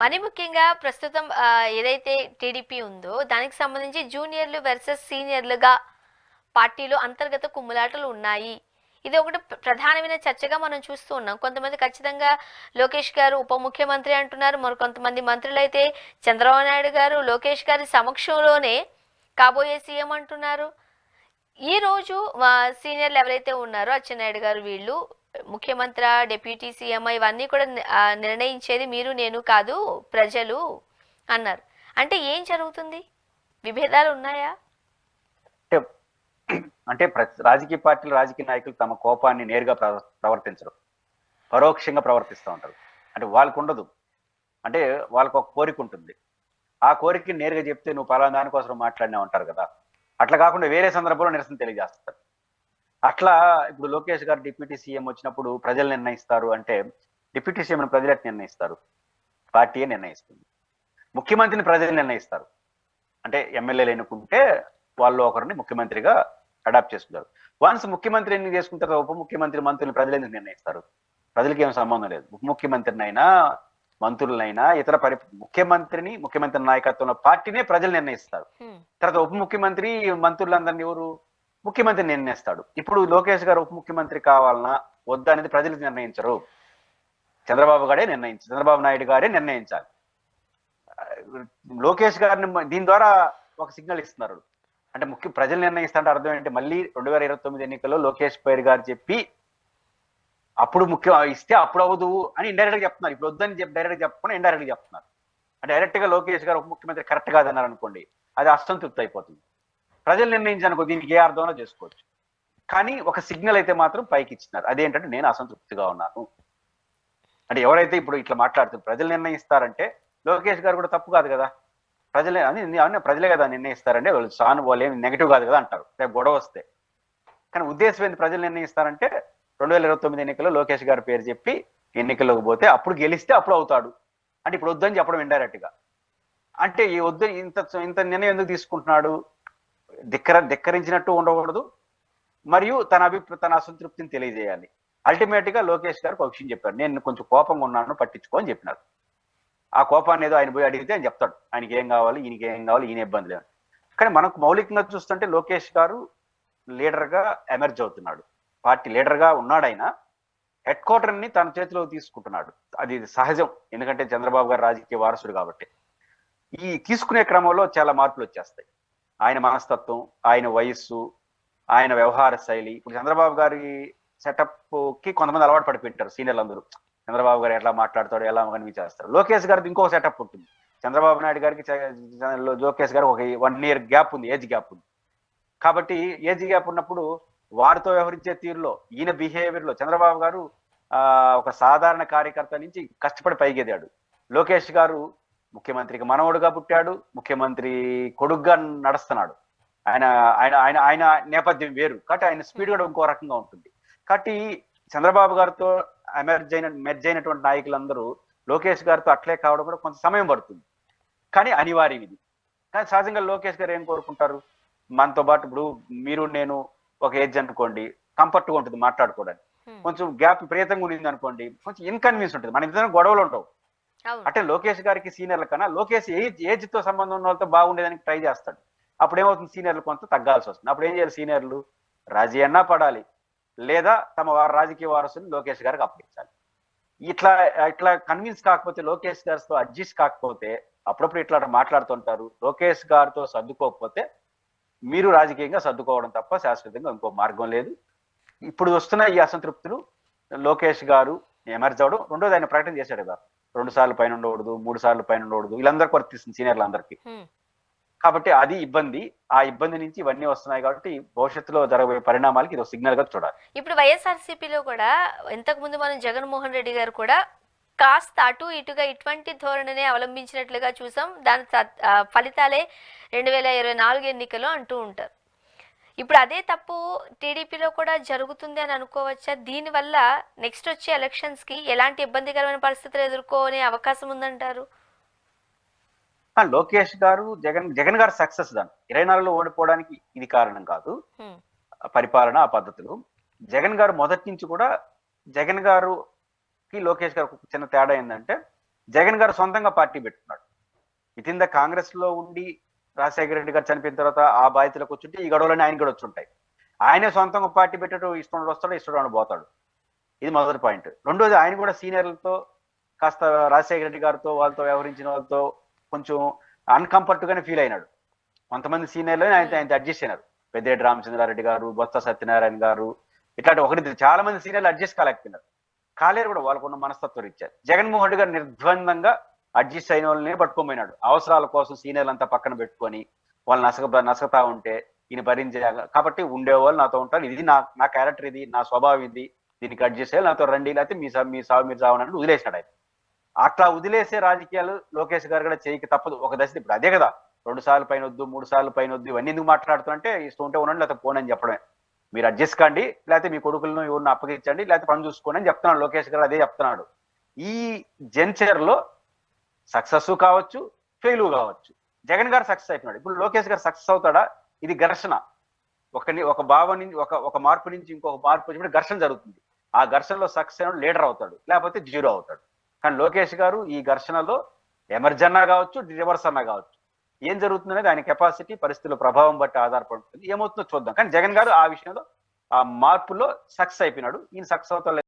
మరి ముఖ్యంగా ప్రస్తుతం ఏదైతే టీడీపీ ఉందో దానికి సంబంధించి జూనియర్లు వర్సెస్ సీనియర్లుగా పార్టీలో అంతర్గత కుమ్ములాటలు ఉన్నాయి. ఇది ఒకటి ప్రధానమైన చర్చగా మనం చూస్తూ ఉన్నాం. కొంతమంది ఖచ్చితంగా లోకేష్ గారు ఉప ముఖ్యమంత్రి అంటున్నారు. మరి కొంతమంది మంత్రులైతే చంద్రబాబు నాయుడు గారు లోకేష్ గారి సమక్షంలోనే కాబోయే సీఎం అంటున్నారు. ఈ రోజు సీనియర్లు ఎవరైతే ఉన్నారో అచ్చెన్నాయుడు గారు వీళ్ళు ముఖ్యమంత్రి డిప్యూటీ సీఎం ఇవన్నీ కూడా నిర్ణయించేది మీరు నేను కాదు ప్రజలు అన్నారు. అంటే ఏం జరుగుతుంది? విభేదాలు ఉన్నాయా? అంటే అంటే రాజకీయ పార్టీలు రాజకీయ నాయకులు తమ కోపాన్ని నేరుగా ప్రవర్తించరు, పరోక్షంగా ప్రవర్తిస్తూ ఉంటారు. అంటే వాళ్ళకు ఉండదు, అంటే వాళ్ళకు ఒక కోరిక ఉంటుంది. ఆ కోరికని నేరుగా చెప్తే నువ్వు పలానా దానికోసం మాట్లాడినా ఉంటారు కదా. అట్లా కాకుండా వేరే సందర్భంలో నిరసన తెలియజేస్తారు. అట్లా ఇప్పుడు లోకేష్ గారు డిప్యూటీ సీఎం వచ్చినప్పుడు ప్రజలు నిర్ణయిస్తారు అంటే, డిప్యూటీ సీఎం ప్రజలకు నిర్ణయిస్తారు, పార్టీయే నిర్ణయిస్తుంది. ముఖ్యమంత్రిని ప్రజలు నిర్ణయిస్తారు, అంటే ఎమ్మెల్యేలు ఎన్నుకుంటే వాళ్ళు ఒకరిని ముఖ్యమంత్రిగా అడాప్ట్ చేసుకుంటారు. వన్స్ ముఖ్యమంత్రి ఎన్ని చేసుకున్న తర్వాత ఉప ముఖ్యమంత్రి మంత్రులు ప్రజలు ఎందుకు నిర్ణయిస్తారు? ప్రజలకి ఏం సంబంధం లేదు. ఉప ముఖ్యమంత్రినైనా మంత్రులనైనా ఇతర ముఖ్యమంత్రిని ముఖ్యమంత్రి నాయకత్వంలో పార్టీనే ప్రజలు నిర్ణయిస్తారు. తర్వాత ఉప ముఖ్యమంత్రి మంత్రులందరినీ ఎవరు? ముఖ్యమంత్రి నిర్ణయిస్తాడు. ఇప్పుడు లోకేష్ గారు ఉప ముఖ్యమంత్రి కావాలన్నా వద్దా అనేది ప్రజలు నిర్ణయించరు, చంద్రబాబు నాయుడు గారే నిర్ణయించాలి. లోకేష్ గారిని దీని ద్వారా ఒక సిగ్నల్ ఇస్తున్నారు. అంటే ప్రజలు నిర్ణయిస్తాంటే అర్థం ఏంటి? మళ్ళీ 2029 ఎన్నికల్లో లోకేష్ పేరు గారు చెప్పి అప్పుడు ఇస్తే అప్పుడు అవ్వదు అని ఇండైరెక్ట్ గా చెప్తున్నారు. ఇప్పుడు వద్దని డైరెక్ట్ చెప్పకుండా ఇండైరెక్ట్ గా చెప్తున్నారు. డైరెక్ట్ గా లోకేష్ గారు ఉప ముఖ్యమంత్రి కరెక్ట్ కాదన్నారు అనుకోండి, అది అసంతృప్తి అయిపోతుంది. ప్రజలు నిర్ణయించానుకో దీనికి ఏ అర్థంలో చేసుకోవచ్చు. కానీ ఒక సిగ్నల్ అయితే మాత్రం పైకి ఇచ్చినారు, అదేంటంటే నేను అసంతృప్తిగా ఉన్నాను. అంటే ఎవరైతే ఇప్పుడు ఇట్లా మాట్లాడుతున్నారు ప్రజలు నిర్ణయిస్తారంటే లోకేష్ గారు కూడా తప్పు కాదు కదా. ప్రజలే కదా నిర్ణయిస్తారంటే వాళ్ళు ఏమి నెగిటివ్ కాదు కదా అంటారు రేపు గొడవ వస్తే. కానీ ఉద్దేశం ఏంటి? ప్రజలు నిర్ణయిస్తారంటే 2029 ఎన్నికల్లో లోకేష్ గారి పేరు చెప్పి ఎన్నికల్లోకి పోతే అప్పుడు గెలిస్తే అప్పుడు అవుతాడు. అంటే ఇప్పుడు వద్దని చెప్పడం ఇండైరెక్ట్ గా. అంటే ఈ వద్దు ఇంత నిర్ణయం ఎందుకు తీసుకుంటున్నాడు? ధిక్కరించినట్టు ఉండకూడదు, మరియు తన అసంతృప్తిని తెలియజేయాలి. అల్టిమేట్ గా లోకేష్ గారికి ఒక విషయం చెప్పారు, నేను కొంచెం కోపంగా ఉన్నాను పట్టించుకో అని చెప్పినారు. ఆ కోపాన్ని ఏదో ఆయన పోయి అడిగితే ఆయన చెప్తాడు ఆయనకి ఏం కావాలి, ఈయనకి ఏం కావాలి, ఈయన ఇబ్బంది లేదు. కానీ మనకు మౌలికంగా చూస్తుంటే లోకేష్ గారు లీడర్ గా ఎమర్జ్ అవుతున్నాడు, పార్టీ లీడర్ గా ఉన్నాడు. ఆయన హెడ్ క్వార్టర్ ని తన చేతిలో తీసుకుంటున్నాడు. అది సహజం, ఎందుకంటే చంద్రబాబు గారు రాజకీయ వారసుడు కాబట్టి. ఈ తీసుకునే క్రమంలో చాలా మార్పులు వచ్చేస్తాయి. ఆయన మనస్తత్వం, ఆయన వయస్సు, ఆయన వ్యవహార శైలి. ఇప్పుడు చంద్రబాబు గారి సెటప్ కి కొంతమంది అలవాటు పడిపోయింటారు సీనియర్లు అందరూ. చంద్రబాబు గారు ఎట్లా మాట్లాడతాడు, ఎలా కనిపించేస్తారు. లోకేష్ గారికి ఇంకొక సెటప్ ఉంటుంది. చంద్రబాబు నాయుడు గారికి లోకేష్ గారికి ఒక 1 year గ్యాప్ ఉంది, ఏజ్ గ్యాప్ ఉంది. కాబట్టి ఏజ్ గ్యాప్ ఉన్నప్పుడు వారితో వ్యవహరించే తీరులో, ఈయన బిహేవియర్ లో చంద్రబాబు గారు ఒక సాధారణ కార్యకర్త నుంచి కష్టపడి పైకెదాడు. లోకేష్ గారు ముఖ్యమంత్రికి మనవడుగా పుట్టాడు, ముఖ్యమంత్రి కొడుగ్గా నడుస్తున్నాడు. ఆయన ఆయన ఆయన ఆయన నేపథ్యం వేరు కాబట్టి ఆయన స్పీడ్ కూడా ఇంకో రకంగా ఉంటుంది. కాబట్టి చంద్రబాబు గారితో మెర్జ్ అయినటువంటి నాయకులందరూ లోకేష్ గారితో అట్లే కావడం కూడా కొంత సమయం పడుతుంది, కానీ అనివార్యం ఇది. కానీ సహజంగా లోకేష్ గారు ఏం కోరుకుంటారు? మనతో పాటు ఇప్పుడు మీరు నేను ఒక ఏజ్ అనుకోండి, కంఫర్ట్గా ఉంటుంది మాట్లాడుకోవడానికి. కొంచెం గ్యాప్ విపరీతంగా ఉండింది అనుకోండి, కొంచెం ఇన్కన్వీనియన్స్ ఉంటుంది, మన ఇద్దరు గొడవలు ఉంటావు. అంటే లోకేష్ గారికి సీనియర్ల కన్నా లోకేష్ ఏజ్ తో సంబంధం ఉన్న వాళ్ళతో బాగుండేదానికి ట్రై చేస్తాడు. అప్పుడు ఏమవుతుంది? సీనియర్లు కొంత తగ్గాల్సి వస్తుంది. అప్పుడు ఏం చేయాలి? సీనియర్లు రాజీ అన్నా పడాలి, లేదా తమ రాజకీయ వారసుని లోకేష్ గారికి అప్పగించాలి. ఇట్లా ఇట్లా కన్విన్స్ కాకపోతే, లోకేష్ గారితో అడ్జస్ట్ కాకపోతే అప్పుడప్పుడు ఇట్లా మాట్లాడుతుంటారు. లోకేష్ గారితో సర్దుకోకపోతే మీరు రాజకీయంగా సర్దుకోవడం తప్ప శాశ్వతంగా ఇంకో మార్గం లేదు. ఇప్పుడు వస్తున్న ఈ అసంతృప్తులు లోకేష్ గారు ఎమర్జ్ అవడం. రెండోది ఆయన ప్రకటన చేశాడు కదా, 2 సార్లు పైన ఉండకూడదు, 3 సార్లు పైన ఉండకూడదు, వీళ్ళందరికీ వర్తిస్తుంది సీనియర్లు అందరికీ. కాబట్టి అది ఇబ్బంది. ఆ ఇబ్బంది నుంచి ఇవన్నీ వస్తున్నాయి కాబట్టి భవిష్యత్తులో జరగబోయే పరిణామాలకి ఇది సిగ్నల్ గా చూడాలి. ఇప్పుడు వైఎస్ఆర్సీపీలో కూడా ఇంతకు ముందు మనం జగన్మోహన్ రెడ్డి గారు కూడా కాస్త అటు ఇటుగా ఇటువంటి ధోరణిని అవలంబించినట్లుగా చూసాం. దాని ఫలితాలే 2024 ఎన్నికలు అంటూ ఉంటారు. ఇప్పుడు అదే తప్పు టీడీపీలో కూడా జరుగుతుంది అని అనుకోవచ్చా? దీనివల్ల నెక్స్ట్ వచ్చే ఎలక్షన్స్ కి ఎలాంటి ఇబ్బందికరమైన పరిస్థితులు ఎదుర్కొనే అవకాశం ఉందంటారు? లోకేష్ గారు జగన్ గారు సక్సెస్ దాన్ని 24లో ఓడిపోవడానికి ఇది కారణం కాదు, పరిపాలన ఆ పద్ధతులు. జగన్ గారు మొదటి నుంచి కూడా, జగన్ గారుకి లోకేష్ గారు చిన్న తేడా ఏంటంటే, జగన్ గారు సొంతంగా పార్టీ పెట్టుకున్నాడు. ఇతింద కాంగ్రెస్ లో ఉండి రాజశేఖర రెడ్డి గారు చనిపోయిన తర్వాత ఆ బాధ్యతలకు వచ్చుంటే ఈ గొడవలన్నీ ఆయన కూడా వచ్చుంటాయి. ఆయనే సొంతంగా పార్టీ పెట్టడం ఇష్టం వస్తాడు, ఇష్టం పోతాడు. ఇది మొదటి పాయింట్. రెండోది, ఆయన కూడా సీనియర్లతో కాస్త రాజశేఖర రెడ్డి గారితో వాళ్ళతో వ్యవహరించిన వాళ్ళతో కొంచెం అన్కంఫర్ట్ గానే ఫీల్ అయినాడు. కొంతమంది సీనియర్లు ఆయన అడ్జస్ట్ అయినారు. పెద్దిరెడ్డి రామచంద్రారెడ్డి గారు, బొత్స సత్యనారాయణ గారు, ఇట్లాంటి ఒకటి చాలా మంది సీనియర్లు అడ్జస్ట్ కాలేకపోయినారు. కాలేరు కూడా వాళ్ళకున్న మనస్తత్వం ఇచ్చారు. జగన్మోహన్ రెడ్డి గారు నిర్ద్వందంగా అడ్జస్ట్ అయిన వాళ్ళని పట్టుకోపోయినాడు. అవసరాల కోసం సీనియర్లు అంతా పక్కన పెట్టుకొని వాళ్ళు నసగతా ఉంటే ఈయన భరించేయాలి కాబట్టి ఉండేవాళ్ళు నాతో ఉంటారు, ఇది నా క్యారెక్టర్, ఇది నా స్వభావం, ఇది దీనికి అడ్జస్ట్ చేయాలి, నాతో రండి, లేకపోతే మీ సాగు మీరు సావనట్టు వదిలేసినాడు ఆయన. అట్లా వదిలేసే రాజకీయాలు లోకేష్ గారు కూడా చేయక తప్పదు ఒక దశ. ఇప్పుడు అదే కదా, 2 సార్లు పైన వద్దు, 3 సార్లు పైన వద్దు, ఇవన్నీ ఎందుకు మాట్లాడుతుంటే ఇష్టం ఉంటే ఉండండి, లేకపోతే పోనని చెప్పడమే. మీరు అడ్జస్ట్ కండి, లేకపోతే మీ కొడుకులను ఎవరిని అప్పగించండి, లేకపోతే పని చూసుకోండి అని చెప్తున్నాడు లోకేష్ గారు. అదే చెప్తున్నాడు. ఈ జెంచర్ లో సక్సెస్ కావచ్చు, ఫెయిల్ కావచ్చు. జగన్ గారు సక్సెస్ అయిపోయినాడు. ఇప్పుడు లోకేష్ గారు సక్సెస్ అవుతాడా? ఇది ఘర్షణ. ఒక భావం నుంచి ఒక మార్పు నుంచి ఇంకొక మార్పు వచ్చినప్పుడు ఘర్షణ జరుగుతుంది. ఆ ఘర్షణలో సక్సెస్ అయిన లీడర్ అవుతాడు, లేకపోతే జీరో అవుతాడు. కానీ లోకేష్ గారు ఈ ఘర్షణలో ఎమర్జ్ అన్నా కావచ్చు, రివర్స్ అన్నా కావచ్చు. ఏం జరుగుతుందనేది ఆయన కెపాసిటీ, పరిస్థితుల ప్రభావం బట్టి ఆధారపడుతుంది. ఏమవుతుందో చూద్దాం. కానీ జగన్ గారు ఆ విషయంలో ఆ మార్పులో సక్సెస్ అయిపోయినాడు. ఈయన సక్సెస్ అవుతాడు